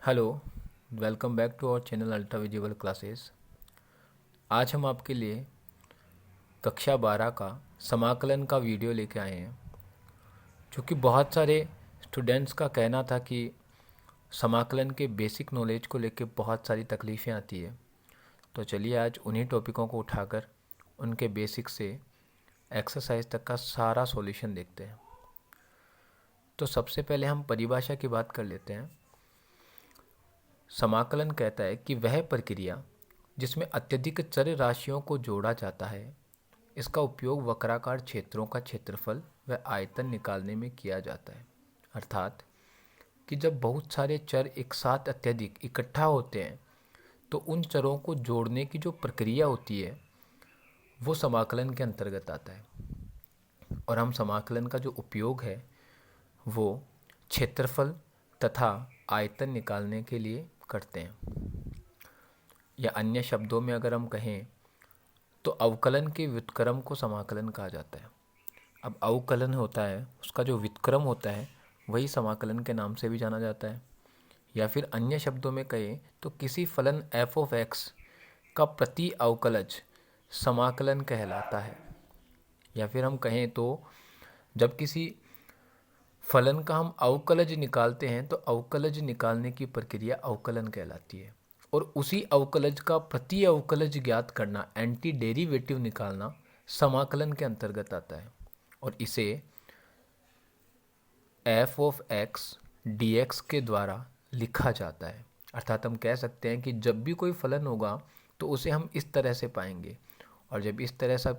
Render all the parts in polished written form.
Hello, welcome back to our channel ultra visible classes. आज हम आपके लिए कक्षा 12 का समाकलन का वीडियो लेके आए हैं, क्योंकि बहुत सारे स्टूडेंट्स का कहना था कि समाकलन के बेसिक नॉलेज को लेके बहुत सारी तकलीफ़ें आती है। तो चलिए आज उन्हीं टॉपिकों को उठाकर उनके बेसिक से एक्सरसाइज तक का सारा सॉल्यूशन देखते हैं। तो सबसे पहले हम परिभाषा की बात कर लेते हैं। समाकलन कहता है कि वह प्रक्रिया जिसमें अत्यधिक चर राशियों को जोड़ा जाता है, इसका उपयोग वक्राकार क्षेत्रों का क्षेत्रफल व आयतन निकालने में किया जाता है। अर्थात कि जब बहुत सारे चर एक साथ अत्यधिक इकट्ठा होते हैं तो उन चरों को जोड़ने की जो प्रक्रिया होती है वो समाकलन के अंतर्गत आता है। और हम समाकलन का जो उपयोग है वो क्षेत्रफल तथा आयतन निकालने के लिए करते हैं। या अन्य शब्दों में अगर हम कहें तो अवकलन के व्युत्क्रम को समाकलन कहा जाता है। अब अवकलन होता है, उसका जो व्युत्क्रम होता है वही समाकलन के नाम से भी जाना जाता है। या फिर अन्य शब्दों में कहें तो किसी फलन f ऑफ x का प्रति अवकलज समाकलन कहलाता है। या फिर हम कहें तो जब किसी फलन का हम अवकलज निकालते हैं तो अवकलज निकालने की प्रक्रिया अवकलन कहलाती है। और उसी अवकलज का प्रति अवकलज ज्ञात करना, एंटी डेरिवेटिव निकालना समाकलन के अंतर्गत आता है। और इसे f ऑफ x dx के द्वारा लिखा जाता है। अर्थात हम कह सकते हैं कि जब भी कोई फलन होगा तो उसे हम इस तरह से पाएंगे, और जब इस तरह से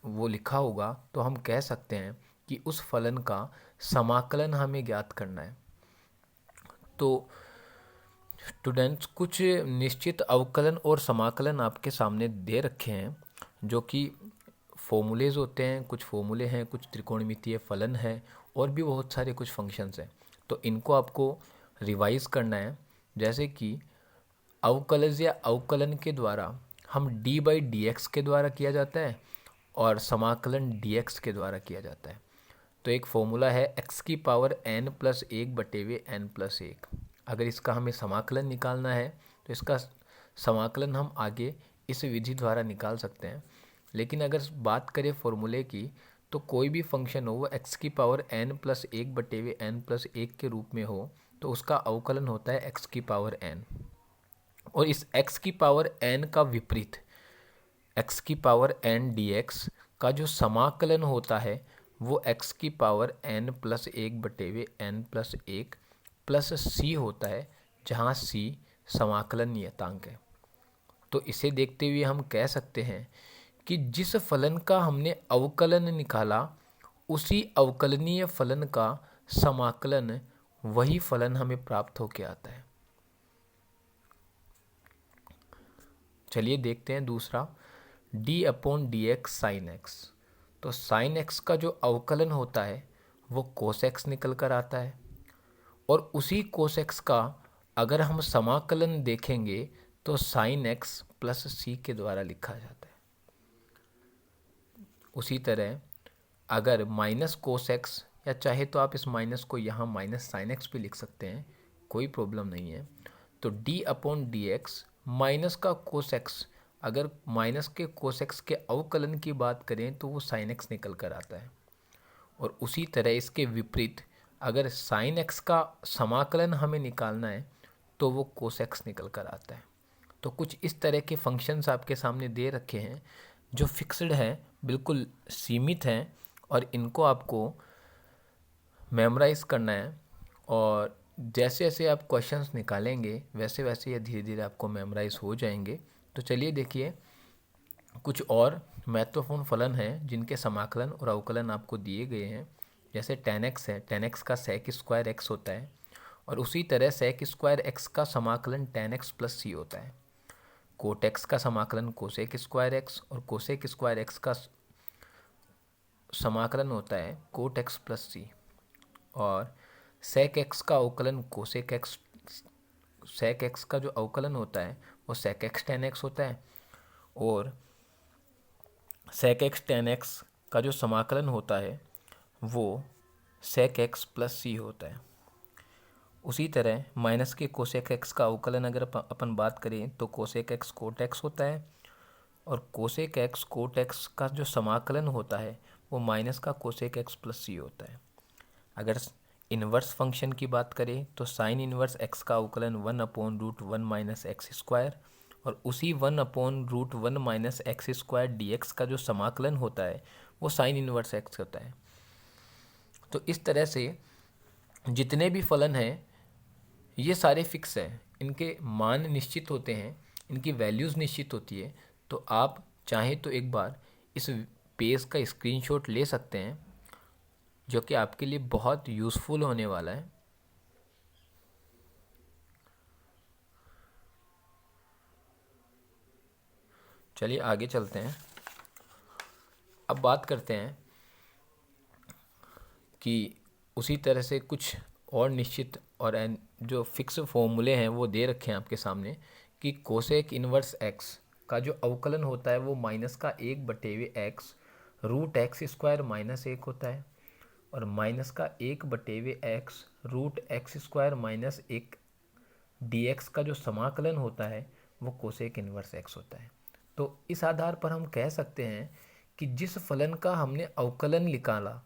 वो लिखा होगा तो हम कह सकते हैं कि उस फलन का समाकलन हमें ज्ञात करना है। तो स्टूडेंट्स, कुछ निश्चित अवकलन और समाकलन आपके सामने दे रखे हैं, जो कि फॉर्मूलेज होते हैं। कुछ फॉर्मूले हैं, कुछ त्रिकोणमितीय फलन है, और भी बहुत सारे कुछ फंक्शंस हैं। तो इनको आपको रिवाइज करना है। जैसे कि अवकलज या अवकलन के द्वारा हम डी बाई डी एक्स के द्वारा किया जाता है और समाकलन डी एक्स के द्वारा किया जाता है। तो एक फॉर्मूला है x की पावर n प्लस 1/n+1। अगर इसका हमें समाकलन निकालना है तो इसका समाकलन हम आगे इस विधि द्वारा निकाल सकते हैं। लेकिन अगर बात करें फॉर्मूले की, तो कोई भी फंक्शन हो वो x की पावर n प्लस 1/n+1 के रूप में हो तो उसका अवकलन होता है x की पावर n। और इस x की पावर n का विपरीत x की पावर n dx का जो समाकलन होता है वो x की power n plus 1/n+1 plus c होता है, जहाँ c समाकलन नियतांक है। तो इसे देखते हुए हम कह सकते हैं कि जिस फलन का हमने अवकलन निकाला उसी अवकलनीय फलन का समाकलन वही फलन हमें प्राप्त होकर आता है। चलिए देखते हैं दूसरा, d/dx साइन x। तो साइन x का जो अवकलन होता है वो कोस x निकल कर आता है, और उसी कोस x का अगर हम समाकलन देखेंगे तो साइन x प्लस c के द्वारा लिखा जाता है। उसी तरह अगर माइनस कोस x, या चाहे तो आप इस माइनस को यहाँ माइनस साइन x भी लिख सकते हैं, कोई प्रॉब्लम नहीं है। तो d/dx माइनस का कोस x, अगर माइनस के कोस x के अवकलन की बात करें तो वो साइन x निकल कर आता है। और उसी तरह इसके विपरीत अगर साइन x का समाकलन हमें निकालना है तो वो कोस x निकल कर आता है। तो कुछ इस तरह के फंक्शंस आपके सामने दे रखे हैं जो फिक्स्ड हैं, बिल्कुल सीमित हैं, और इनको आपको मेमोराइज करना है। और जैसे जैसे आप क्वेश्चंस निकालेंगे वैसे वैसे ये धीरे धीरे आपको मेमोराइज हो जाएंगे। तो चलिए देखिए, कुछ और महत्वपूर्ण फलन हैं जिनके समाकलन और अवकलन आपको दिए गए हैं। जैसे tan x है, tan x का sec स्क्वायर x होता है, और उसी तरह sec स्क्वायर x का समाकलन tan x प्लस c होता है। कोट x का समाकलन कोसेक स्क्वायर x, और कोसेक स्क्वायर x का समाकलन होता है कोट x प्लस c। और sec x का अवकलन कोसेक x, sec x का जो अवकलन होता है वो sec x tan x होता है, और sec x tan x का जो समाकलन होता है वो sec x प्लस c होता है। उसी तरह माइनस के कोसेक एक्स का अवकलन अगर अपन बात करें तो कोसेक एक्स कोट एक्स होता है, और कोसेक एक्स कोट एक्स का जो समाकलन होता है वो माइनस का कोसेक एक्स प्लस सी होता है। अगर इन्वर्स फंक्शन की बात करें तो साइन इन्वर्स एक्स का अवकलन 1/√1 माइनस एक्स स्क्वायर, और उसी 1/√1 माइनस एक्स स्क्वायर डी का जो समाकलन होता है वो साइन इन्वर्स एक्स होता है। तो इस तरह से जितने भी फलन हैं ये सारे फिक्स हैं, इनके मान निश्चित होते हैं, इनकी वैल्यूज़ निश्चित होती है। तो आप चाहें तो एक बार इस पेज का स्क्रीनशॉट ले सकते हैं, जो कि आपके लिए बहुत यूज़फुल होने वाला है। चलिए आगे चलते हैं। अब बात करते हैं कि उसी तरह से कुछ और निश्चित और जो फिक्स फॉर्मूले हैं वो दे रखे हैं आपके सामने, कि कोसेक इन्वर्स एक्स का जो अवकलन होता है वो माइनस का 1/x root x square minus 1 होता है, और माइनस का 1/x root x square minus 1 dx का जो समाकलन होता है वो कोसेक इन्वर्स एक्स होता है। तो इस आधार पर हम कह सकते हैं कि जिस फलन का हमने अवकलन निकाला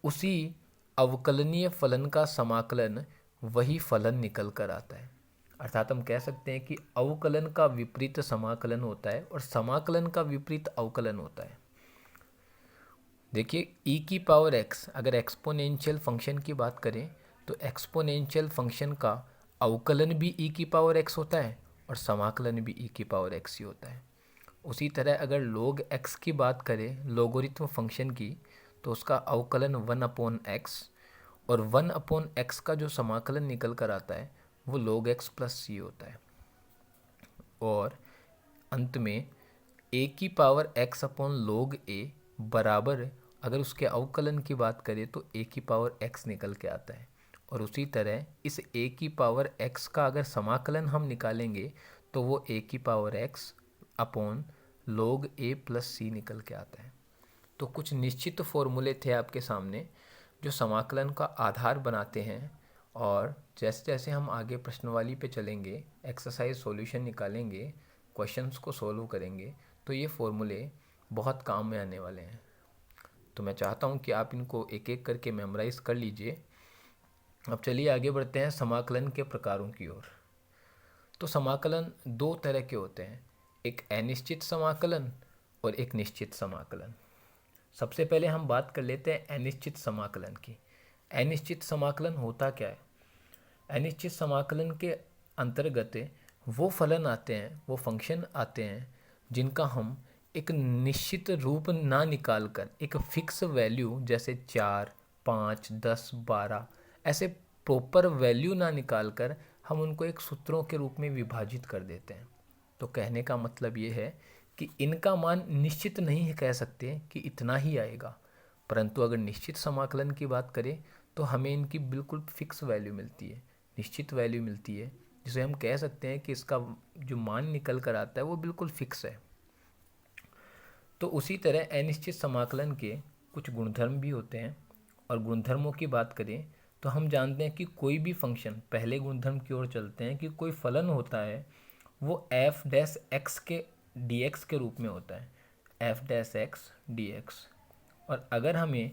उसी अवकलनीय फलन का समाकलन वही फलन निकल कर आता है। अर्थात हम कह सकते हैं कि अवकलन का विपरीत समाकलन होता है और समाकलन का विपरीत अवकलन होता है। देखिए e की पावर x, अगर एक्सपोनेंशियल फंक्शन की बात करें तो एक्सपोनेंशियल फंक्शन का अवकलन भी e की पावर x होता है और समाकलन भी e की पावर x ही होता है। उसी तरह अगर log x की बात करें, लोगोरिथम फंक्शन की, तो उसका अवकलन 1/x, और 1/x का जो समाकलन निकल कर आता है वो log x प्लस सी होता है। और अंत में a की power x upon log a बराबर, अगर उसके अवकलन की बात करें तो a की पावर x निकल के आता है। और उसी तरह इस a की पावर x का अगर समाकलन हम निकालेंगे तो वो a की power x upon log a plus C निकल के आता है। तो कुछ निश्चित फॉर्मूले थे आपके सामने जो समाकलन का आधार बनाते हैं, और जैसे जैसे हम आगे प्रश्नवाली पे चलेंगे, एक्सरसाइज सॉल्यूशन निकालेंगे, क्वेश्चंस को सॉल्व करेंगे, तो ये फॉर्मूले बहुत काम में आने वाले हैं। तो मैं चाहता हूँ कि आप इनको एक एक करके मेमोराइज़ कर लीजिए। अब चलिए आगे बढ़ते हैं समाकलन के प्रकारों की ओर। तो समाकलन दो तरह के होते हैं, एक अनिश्चित समाकलन और एक निश्चित समाकलन। सबसे पहले हम बात कर लेते हैं अनिश्चित समाकलन की। अनिश्चित समाकलन होता क्या है? अनिश्चित समाकलन के अंतर्गत वो फलन आते हैं, वो फंक्शन आते हैं जिनका हम एक निश्चित रूप ना निकाल कर, एक फिक्स वैल्यू जैसे 4, 5, 10, 12 ऐसे प्रॉपर वैल्यू ना निकाल कर हम उनको एक सूत्रों के रूप में विभाजित कर देते हैं। तो कहने का मतलब ये है कि इनका मान निश्चित नहीं कह सकते कि इतना ही आएगा, परंतु अगर निश्चित समाकलन की बात करें तो हमें इनकी बिल्कुल फिक्स वैल्यू मिलती है, निश्चित वैल्यू मिलती है, जिसे हम कह सकते हैं कि इसका जो मान निकल कर आता है वो बिल्कुल फिक्स है। तो उसी तरह अनिश्चित समाकलन के कुछ गुणधर्म भी होते हैं, और गुणधर्मों की बात करें तो हम जानते हैं कि कोई भी फंक्शन, पहले गुणधर्म की ओर चलते हैं, कि कोई फलन होता है वो एफ डैश एक्स के डी एक्स के रूप में होता है, f dash x D X. और अगर हमें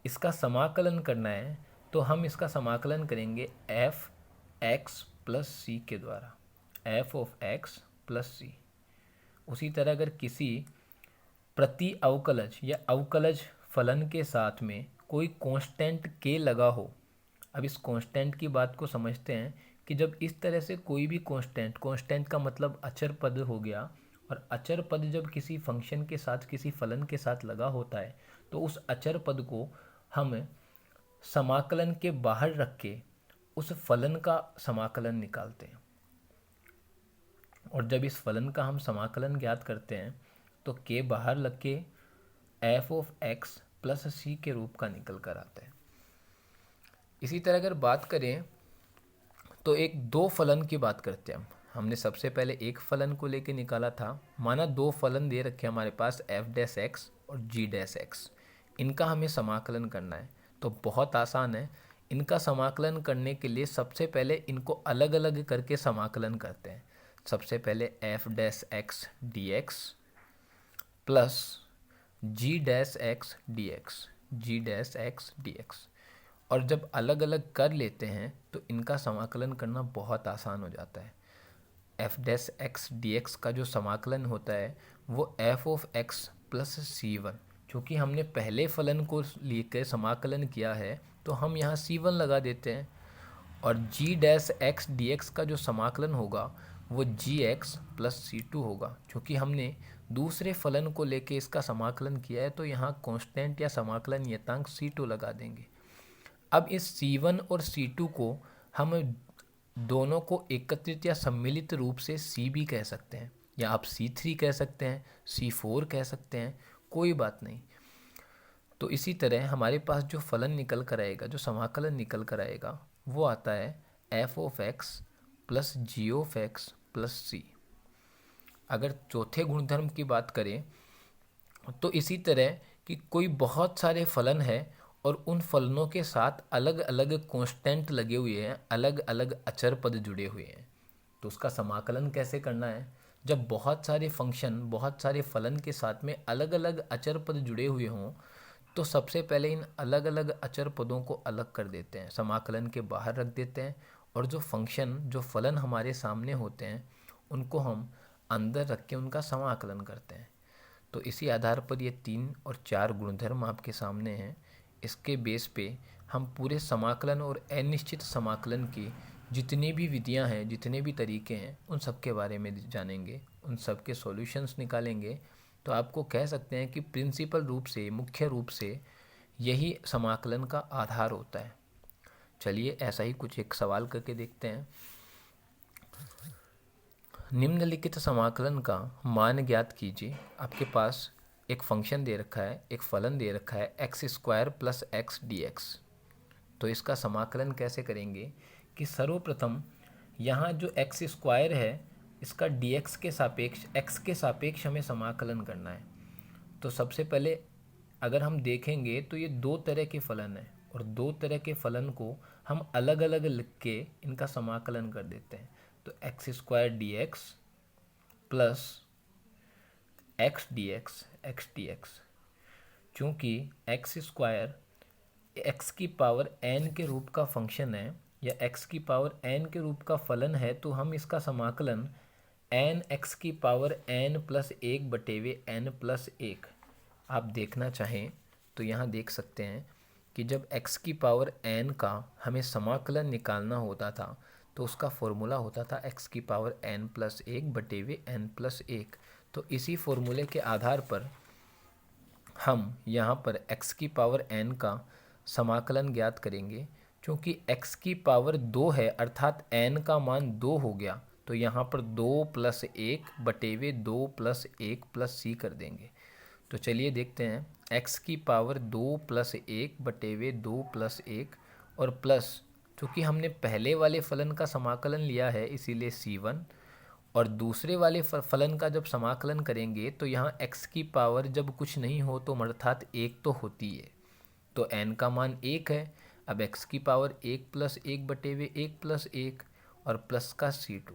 इसका समाकलन करना है तो हम इसका समाकलन करेंगे एफ एक्स प्लस सी के द्वारा, एफ ऑफ एक्स प्लस सी। उसी तरह अगर किसी प्रति अवकलज या अवकलज फलन के साथ में कोई कांस्टेंट के लगा हो, अब इस कांस्टेंट की बात को समझते हैं कि जब इस तरह से कोई भी कांस्टेंट, कांस्टेंट का मतलब अचर पद हो गया, और अचर पद जब किसी फंक्शन के साथ, किसी फलन के साथ लगा होता है तो उस अचर पद को हम समाकलन के बाहर रख के उस फलन का समाकलन निकालते हैं। और जब इस फलन का हम समाकलन ज्ञात करते हैं तो के बाहर लग के एफ ऑफ एक्स प्लस सी के रूप का निकल कर आता है। इसी तरह अगर बात करें तो एक दो फलन की बात करते हैं। हमने सबसे पहले एक फलन को लेके निकाला था, माना दो फलन दे रखे हमारे पास एफ डैश एक्स और जी डैश एक्स, इनका हमें समाकलन करना है। तो बहुत आसान है, इनका समाकलन करने के लिए सबसे पहले इनको अलग अलग करके समाकलन करते हैं। सबसे पहले F dash x D X plus G dash x D X, G dash x D X. और जब अलग अलग कर लेते हैं तो इनका समाकलन करना बहुत आसान हो जाता है। F dash x D x का जो समाकलन होता है वो f of x plus c one, चूँकि हमने पहले फलन को लेकर समाकलन किया है तो हम यहाँ सी वन लगा देते हैं। और जी डैश एक्स डी एक्स का जो समाकलन होगा वो जी एक्स प्लस सी टू होगा। क्योंकि हमने दूसरे फलन को लेके इसका समाकलन किया है तो यहाँ कांस्टेंट या समाकलन नियतांक सी टू लगा देंगे। अब इस C1 और C2 को हम दोनों को एकत्रित या सम्मिलित रूप से C भी कह सकते हैं, या आप C3 कह सकते हैं, C4 कह सकते हैं, कोई बात नहीं। तो इसी तरह हमारे पास जो फलन निकल कर आएगा, जो समाकलन निकल कर आएगा, वो आता है F of x plus G of x plus C. अगर चौथे गुणधर्म की बात करें तो इसी तरह कि कोई बहुत सारे फलन है और उन फलनों के साथ अलग अलग कांस्टेंट लगे हुए हैं, अलग अलग अचर पद जुड़े हुए हैं, तो उसका समाकलन कैसे करना है। जब बहुत सारे फंक्शन, बहुत सारे फलन के साथ में अलग अलग अचर पद जुड़े हुए हों तो सबसे पहले इन अलग अलग अचर पदों को अलग कर देते हैं, समाकलन के बाहर रख देते हैं, और जो फंक्शन, जो फलन हमारे सामने होते हैं उनको हम अंदर रख के उनका समाकलन करते हैं। तो इसी आधार पर ये 3 और 4 गुणधर्म आपके सामने हैं। इसके बेस पे हम पूरे समाकलन और अनिश्चित समाकलन की जितनी भी विधियां हैं, जितने भी तरीके हैं, उन सब के बारे में जानेंगे, उन सब के सॉल्यूशंस निकालेंगे। तो आपको कह सकते हैं कि प्रिंसिपल रूप से, मुख्य रूप से यही समाकलन का आधार होता है। चलिए ऐसा ही कुछ एक सवाल करके देखते हैं। निम्नलिखित समाकलन का मान ज्ञात कीजिए। आपके पास एक फंक्शन दे रखा है, एक फलन दे रखा है x square plus x D x. तो इसका समाकलन कैसे करेंगे कि सर्वप्रथम यहाँ जो एक्स स्क्वायर है इसका डी एक्स के सापेक्ष, एक्स के सापेक्ष हमें समाकलन करना है। तो सबसे पहले अगर हम देखेंगे तो ये 2 तरह के फलन हैं और 2 तरह के फलन को हम अलग अलग लिख के इनका समाकलन कर देते हैं। तो x square D X plus x D x, चूँकि एक्स स्क्वायर एक्स की पावर n के रूप का फंक्शन है या एक्स की पावर n के रूप का फलन है, तो हम इसका समाकलन n एक्स की पावर n प्लस 1/n+1। आप देखना चाहें तो यहाँ देख सकते हैं कि जब x की पावर n का हमें समाकलन निकालना होता था तो उसका फॉर्मूला होता था x की पावर n+1/n+1। तो इसी फॉर्मूले के आधार पर हम यहाँ पर x की पावर n का समाकलन ज्ञात करेंगे। क्योंकि x की पावर 2 है अर्थात n का मान 2 हो गया, तो यहाँ पर 2 + 1/2 + 1 + c कर देंगे। तो चलिए देखते हैं, x की पावर 2 + 1/2 + 1 और प्लस, चूँकि हमने पहले वाले फलन का समाकलन लिया है इसीलिए c1, और दूसरे वाले फलन का जब समाकलन करेंगे तो यहाँ x की पावर जब कुछ नहीं हो तो अर्थात 1 तो होती है, तो n का मान 1 है। अब x की पावर 1 + 1/1 + 1 और प्लस का c2।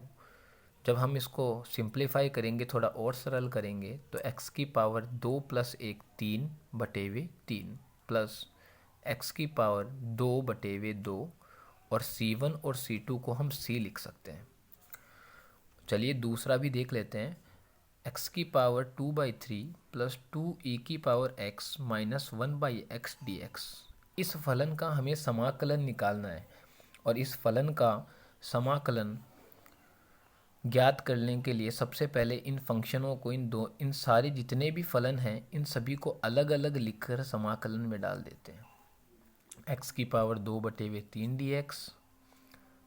जब हम इसको सिंप्लीफाई करेंगे, थोड़ा और सरल करेंगे, तो x की पावर 2 + 1 3/3 प्लस x की पावर 2/2 और c1 और c2 को हम c लिख सकते हैं। चलिए दूसरा भी देख लेते हैं। x की पावर 2/3 प्लस 2e की power x minus 1/x dx। इस फलन का हमें समाकलन निकालना है और इस फलन का समाकलन ज्ञात करने के लिए सबसे पहले इन फंक्शनों को, इन सारे जितने भी फलन हैं इन सभी को अलग अलग लिखकर समाकलन में डाल देते हैं। x की पावर 2/3 dx,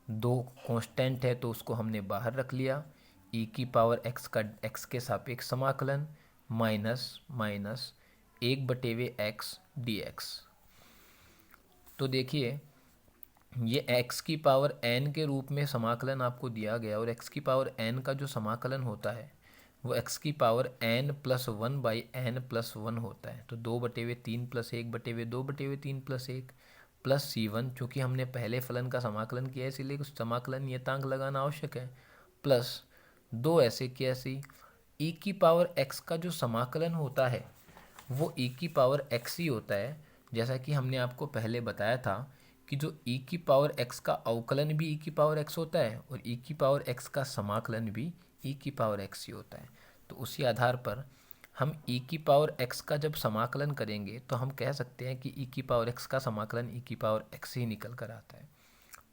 2 कांस्टेंट है तो उसको हमने बाहर रख लिया। e की पावर x का x के सापेक्ष समाकलन माइनस 1/x dx। तो देखिए ये x की पावर n के रूप में समाकलन आपको दिया गया और x की पावर n का जो समाकलन होता है वो x की पावर n+1/n+1 होता है। तो 2/3 + 1/2/3 + 1 प्लस C1, चूँकि हमने पहले फलन का समाकलन किया है इसीलिए कुछ समाकलन नियतांक लगाना आवश्यक है, प्लस 2 ऐसे की ऐसी e की पावर x का जो समाकलन होता है वो e की पावर x ही होता है। जैसा कि हमने आपको पहले बताया था कि जो e की पावर x का अवकलन भी e की पावर x होता है और e की पावर x का समाकलन भी e की पावर x ही होता है। तो उसी आधार पर हम e की पावर x का जब समाकलन करेंगे तो हम कह सकते हैं कि e की पावर x का समाकलन e की पावर x ही निकल कर आता है,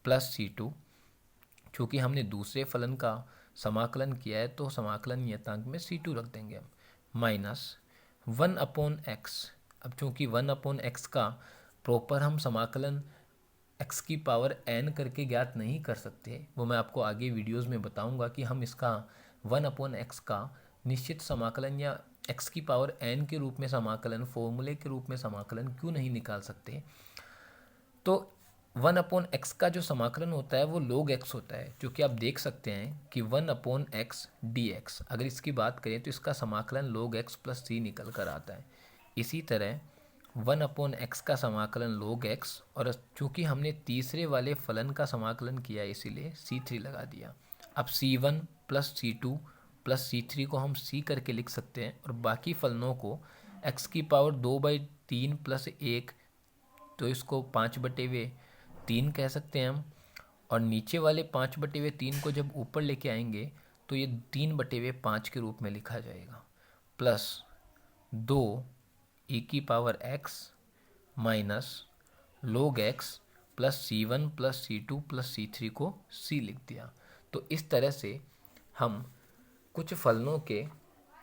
प्लस C2, चूँकि हमने दूसरे फलन का समाकलन किया है तो समाकलन नियतांक में C2 रख देंगे हम, माइनस 1/x। अब चूँकि 1/x का प्रॉपर हम समाकलन x की पावर n करके ज्ञात नहीं कर सकते, वो मैं आपको आगे वीडियोस में बताऊंगा कि हम इसका 1/x का निश्चित समाकलन या x की पावर n के रूप में समाकलन, फॉर्मूले के रूप में समाकलन क्यों नहीं निकाल सकते। तो 1/x का जो समाकलन होता है वो log x होता है, जो कि आप देख सकते हैं कि 1/x dx, अगर इसकी बात करें तो इसका समाकलन log x प्लस c निकल कर आता है। इसी तरह 1/x का समाकलन log x, और चूँकि हमने तीसरे वाले फलन का समाकलन किया इसीलिए C3 लगा दिया। अब C1 plus C2 plus C3 को हम C करके लिख सकते हैं और बाकी फलनों को x की पावर 2/3 प्लस 1, तो इसको 5/3 कह सकते हैं हम, और नीचे वाले 5/3 को जब ऊपर लेके आएंगे तो ये 3/5 के रूप में लिखा जाएगा, प्लस 2 e की power x minus log x plus C1 plus C2 plus C3 को C लिख दिया। तो इस तरह से हम कुछ फलनों के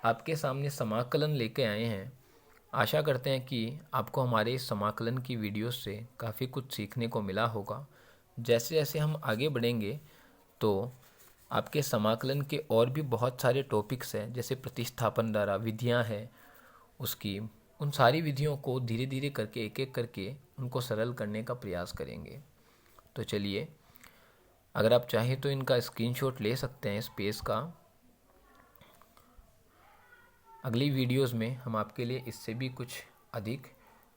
आपके सामने समाकलन लेके आए हैं। आशा करते हैं कि आपको हमारे इस समाकलन की वीडियोस से काफ़ी कुछ सीखने को मिला होगा। जैसे जैसे हम आगे बढ़ेंगे तो आपके समाकलन के और भी बहुत सारे टॉपिक्स हैं, जैसे प्रतिस्थापन द्वारा विधियां हैं उसकी, उन सारी विधियों को धीरे धीरे करके एक एक करके उनको सरल करने का प्रयास करेंगे। तो चलिए, अगर आप चाहें तो इनका स्क्रीनशॉट ले सकते हैं इस पेज का। अगली वीडियोस में हम आपके लिए इससे भी कुछ अधिक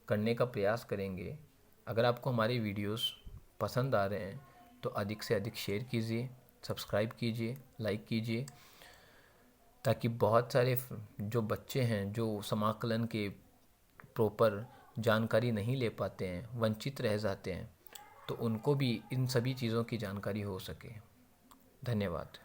करने का प्रयास करेंगे। अगर आपको हमारे वीडियोस पसंद आ रहे हैं तो अधिक से अधिक शेयर कीजिए, सब्सक्राइब कीजिए, लाइक कीजिए, ताकि बहुत सारे जो बच्चे हैं जो समाकलन के प्रॉपर जानकारी नहीं ले पाते हैं, वंचित रह जाते हैं, तो उनको भी इन सभी चीज़ों की जानकारी हो सके। धन्यवाद।